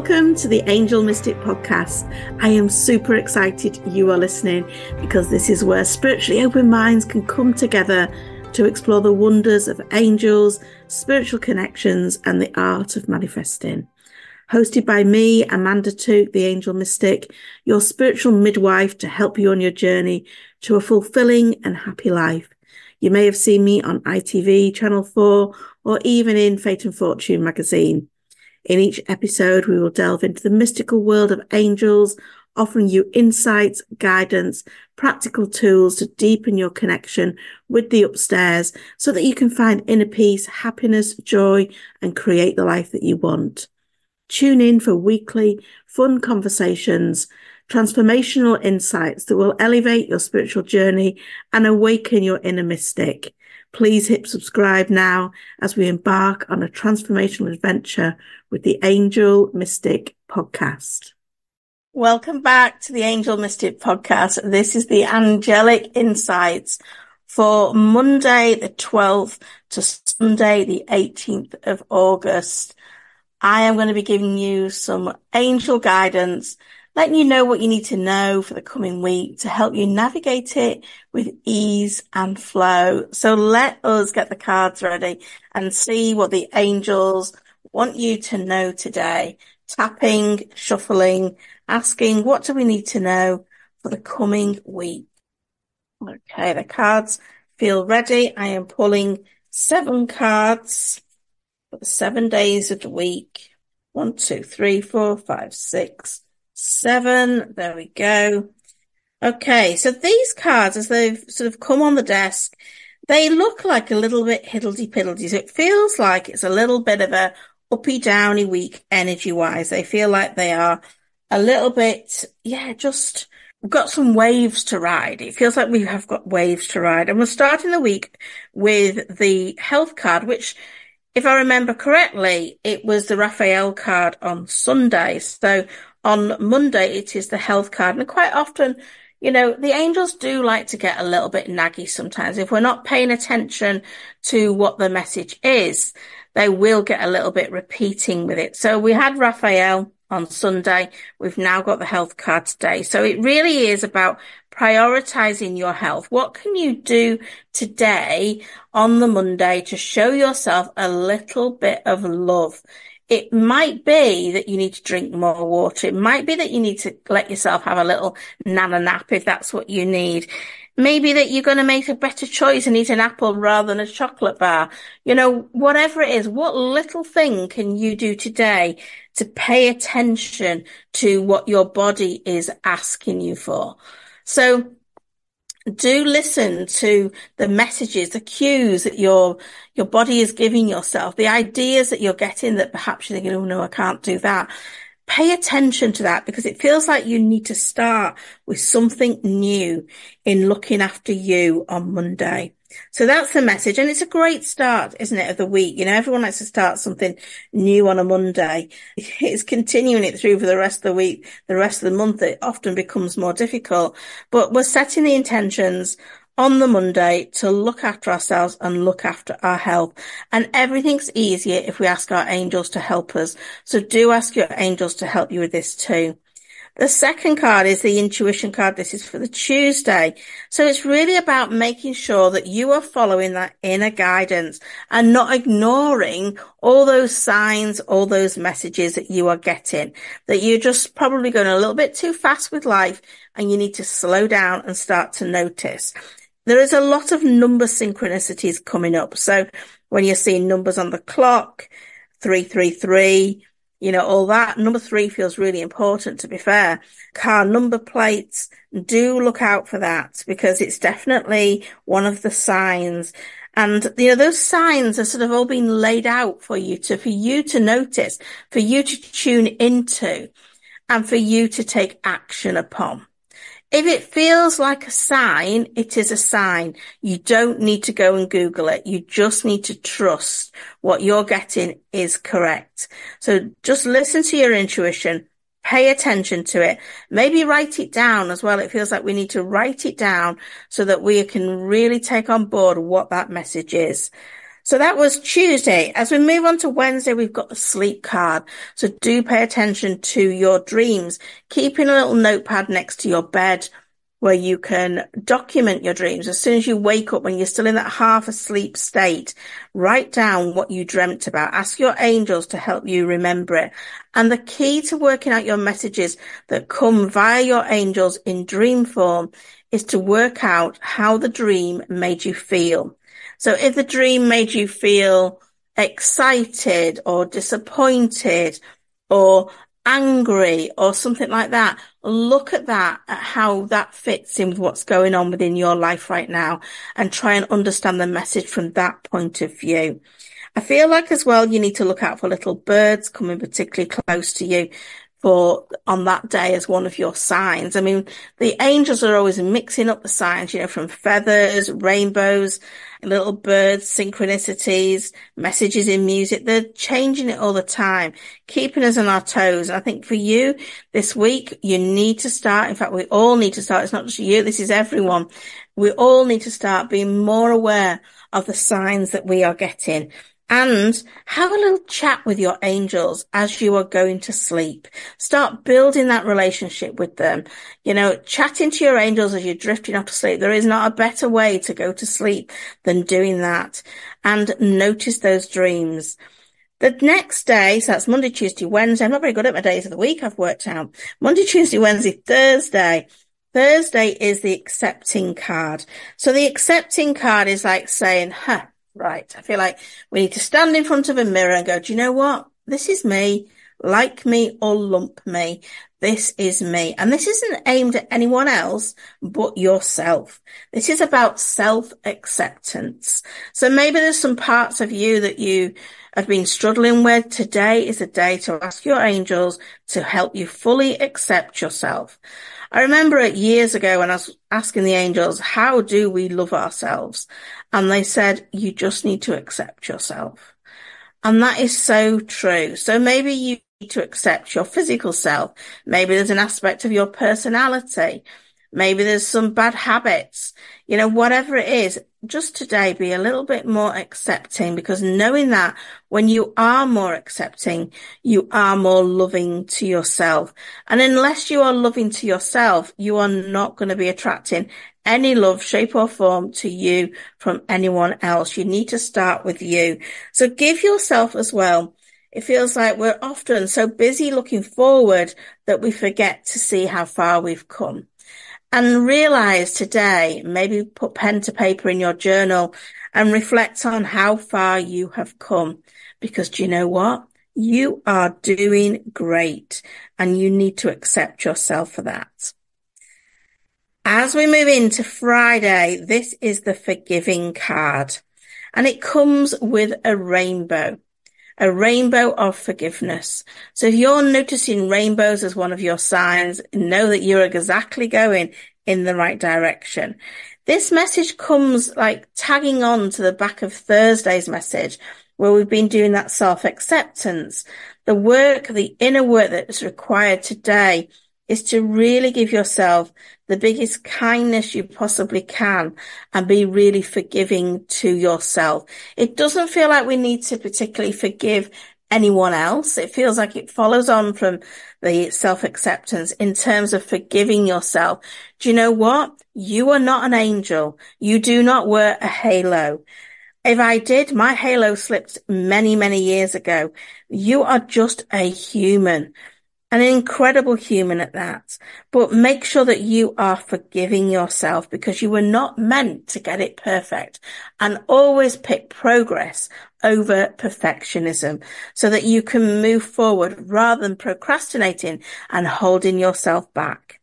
Welcome to the Angel Mystic Podcast. I am super excited you are listening because this is where spiritually open minds can come together to explore the wonders of angels, spiritual connections, and the art of manifesting. Hosted by me, Amanda Tooke, the Angel Mystic, your spiritual midwife to help you on your journey to a fulfilling and happy life. You may have seen me on ITV, Channel 4, or even in Fate and Fortune magazine. In each episode, we will delve into the mystical world of angels, offering you insights, guidance, practical tools to deepen your connection with the upstairs so that you can find inner peace, happiness, joy, and create the life that you want. Tune in for weekly, fun conversations, transformational insights that will elevate your spiritual journey and awaken your inner mystic. Please hit subscribe now as we embark on a transformational adventure with the Angel Mystic Podcast. Welcome back to the Angel Mystic Podcast. This is the Angelic Insights for Monday the 12th to Sunday the 18th of August. I am going to be giving you some angel guidance, letting you know what you need to know for the coming week to help you navigate it with ease and flow. So let us get the cards ready and see what the angels want you to know today. Tapping, shuffling, asking, what do we need to know for the coming week? Okay, the cards feel ready. I am pulling 7 cards for the 7 days of the week. 1, 2, 3, 4, 5, 6, 7. There we go. Okay, so these cards, as they've sort of come on the desk, they look like a little bit hiddledy-piddledy. So it feels like it's a little bit of a uppy-downy week energy-wise. They feel like they are a little bit, just we've got some waves to ride. It feels like we have got waves to ride. And we're starting the week with the health card, which, if I remember correctly, it was the Raphael card on Sunday. So on Monday, it is the health card. And quite often, the angels do like to get a little bit naggy sometimes. If we're not paying attention to what the message is, they will get a little bit repeating with it. So we had Raphael on Sunday. We've now got the health card today. So it really is about prioritizing your health. What can you do today on the Monday to show yourself a little bit of love? It might be that you need to drink more water. It might be that you need to let yourself have a little nana nap if that's what you need. Maybe that you're going to make a better choice and eat an apple rather than a chocolate bar. Whatever it is, what little thing can you do today to pay attention to what your body is asking you for? So do listen to the messages, the cues that your body is giving yourself, the ideas that you're getting that perhaps you're thinking, oh no, I can't do that. Pay attention to that because it feels like you need to start with something new in looking after you on Monday. So that's the message. And it's a great start, isn't it, of the week? Everyone likes to start something new on a Monday. It's continuing it through for the rest of the week, the rest of the month. It often becomes more difficult, but we're setting the intentions on the Monday to look after ourselves and look after our health. And everything's easier if we ask our angels to help us. So do ask your angels to help you with this too. The second card is the intuition card. This is for the Tuesday. So it's really about making sure that you are following that inner guidance and not ignoring all those signs, all those messages that you are getting, that you're just probably going a little bit too fast with life and you need to slow down and start to notice. There is a lot of number synchronicities coming up. So when you're seeing numbers on the clock, 333, all that. Number 3 feels really important, to be fair. Car number plates, do look out for that because it's definitely one of the signs. And, those signs are sort of all being laid out for you to notice, for you to tune into and for you to take action upon. If it feels like a sign, it is a sign. You don't need to go and Google it. You just need to trust what you're getting is correct. So just listen to your intuition, pay attention to it, maybe write it down as well. It feels like we need to write it down so that we can really take on board what that message is. So that was Tuesday. As we move on to Wednesday, we've got the sleep card. So do pay attention to your dreams. Keeping a little notepad next to your bed where you can document your dreams. As soon as you wake up, when you're still in that half asleep state, write down what you dreamt about. Ask your angels to help you remember it. And the key to working out your messages that come via your angels in dream form is to work out how the dream made you feel. So if the dream made you feel excited or disappointed or angry or something like that, look at that, at how that fits in with what's going on within your life right now, and try and understand the message from that point of view. I feel like as well, you need to look out for little birds coming particularly close to you for on that day as one of your signs. I mean, the angels are always mixing up the signs, from feathers, rainbows, little birds, synchronicities, messages in music. They're changing it all the time, keeping us on our toes. And I think for you this week, you need to start. In fact, we all need to start. It's not just you. This is everyone. We all need to start being more aware of the signs that we are getting. And have a little chat with your angels as you are going to sleep. Start building that relationship with them. Chatting to your angels as you're drifting off to sleep. There is not a better way to go to sleep than doing that. And notice those dreams. The next day, so that's Monday, Tuesday, Wednesday. I'm not very good at my days of the week, I've worked out. Monday, Tuesday, Wednesday, Thursday. Thursday is the accepting card. So the accepting card is like saying, right, I feel like we need to stand in front of a mirror and go, do you know what? This is me. Like me or lump me. This is me. And this isn't aimed at anyone else but yourself. This is about self-acceptance. So maybe there's some parts of you that you have been struggling with. Today is a day to ask your angels to help you fully accept yourself. I remember it years ago when I was asking the angels, how do we love ourselves? And they said, you just need to accept yourself. And that is so true. So maybe you need to accept your physical self. Maybe there's an aspect of your personality. Maybe there's some bad habits. Whatever it is, just today be a little bit more accepting, because knowing that when you are more accepting, you are more loving to yourself. And unless you are loving to yourself, you are not going to be attracting any love, shape or form to you from anyone else. You need to start with you. So give yourself as well. It feels like we're often so busy looking forward that we forget to see how far we've come. And realize today, maybe put pen to paper in your journal and reflect on how far you have come. Because do you know what? You are doing great, and you need to accept yourself for that. As we move into Friday, this is the forgiving card, and it comes with a rainbow of forgiveness. So if you're noticing rainbows as one of your signs, know that you're exactly going in the right direction. This message comes like tagging on to the back of Thursday's message, where we've been doing that self-acceptance. The work, the inner work that's required today is to really give yourself the biggest kindness you possibly can and be really forgiving to yourself. It doesn't feel like we need to particularly forgive anyone else. It feels like it follows on from the self-acceptance in terms of forgiving yourself. Do you know what? You are not an angel. You do not wear a halo. If I did, my halo slipped many, many years ago. You are just a human. An incredible human at that. But make sure that you are forgiving yourself, because you were not meant to get it perfect. And always pick progress over perfectionism so that you can move forward rather than procrastinating and holding yourself back.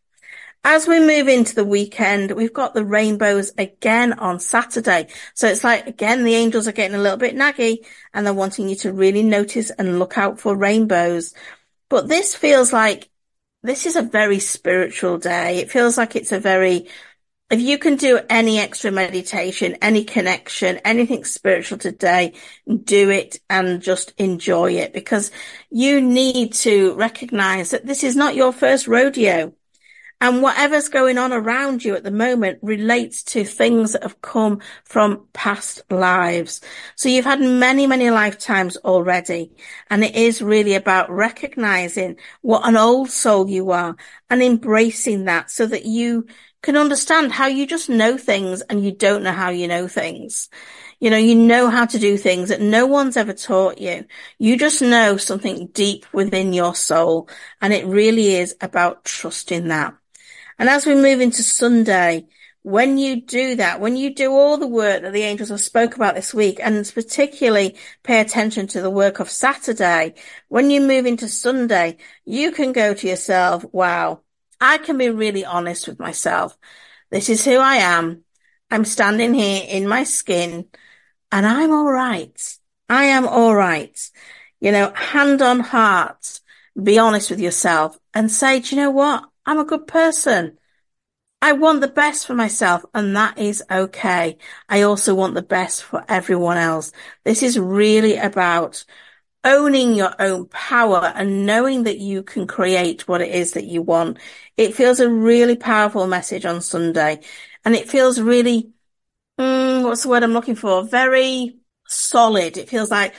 As we move into the weekend, we've got the rainbows again on Saturday. So it's like, again, the angels are getting a little bit naggy and they're wanting you to really notice and look out for rainbows. But this feels like this is a very spiritual day. It feels like it's if you can do any extra meditation, any connection, anything spiritual today, do it and just enjoy it, because you need to recognize that this is not your first rodeo. And whatever's going on around you at the moment relates to things that have come from past lives. So you've had many, many lifetimes already. And it is really about recognizing what an old soul you are and embracing that so that you can understand how you just know things and you don't know how you know things. You know how to do things that no one's ever taught you. You just know something deep within your soul. And it really is about trusting that. And as we move into Sunday, when you do that, when you do all the work that the angels have spoke about this week, and particularly pay attention to the work of Saturday, when you move into Sunday, you can go to yourself, wow, I can be really honest with myself. This is who I am. I'm standing here in my skin and I'm all right. I am all right. Hand on heart, be honest with yourself and say, do you know what? I'm a good person. I want the best for myself, and that is okay. I also want the best for everyone else. This is really about owning your own power and knowing that you can create what it is that you want. It feels a really powerful message on Sunday, and it feels really, what's the word I'm looking for? Very solid. It feels like,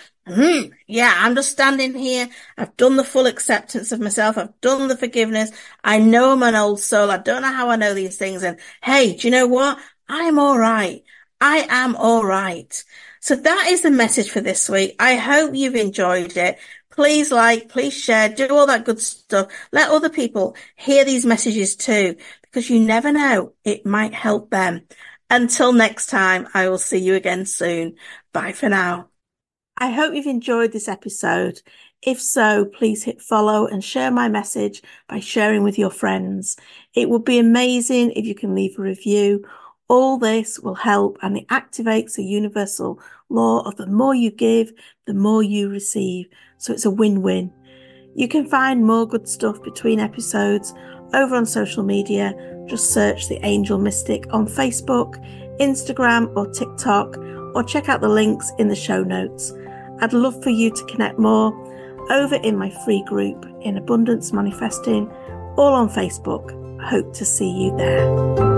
yeah, I'm just standing here. I've done the full acceptance of myself. I've done the forgiveness. I know I'm an old soul. I don't know how I know these things. And hey, do you know what? I'm all right. I am all right. So that is the message for this week. I hope you've enjoyed it. Please like, please share, do all that good stuff. Let other people hear these messages too, because you never know, it might help them. Until next time, I will see you again soon. Bye for now. I hope you've enjoyed this episode. If so, please hit follow and share my message by sharing with your friends. It would be amazing if you can leave a review. All this will help, and it activates a universal law of the more you give, the more you receive. So it's a win-win. You can find more good stuff between episodes over on social media. Just search The Angel Mystic on Facebook, Instagram or TikTok, or check out the links in the show notes. I'd love for you to connect more over in my free group in Abundance Manifesting, all on Facebook. I hope to see you there.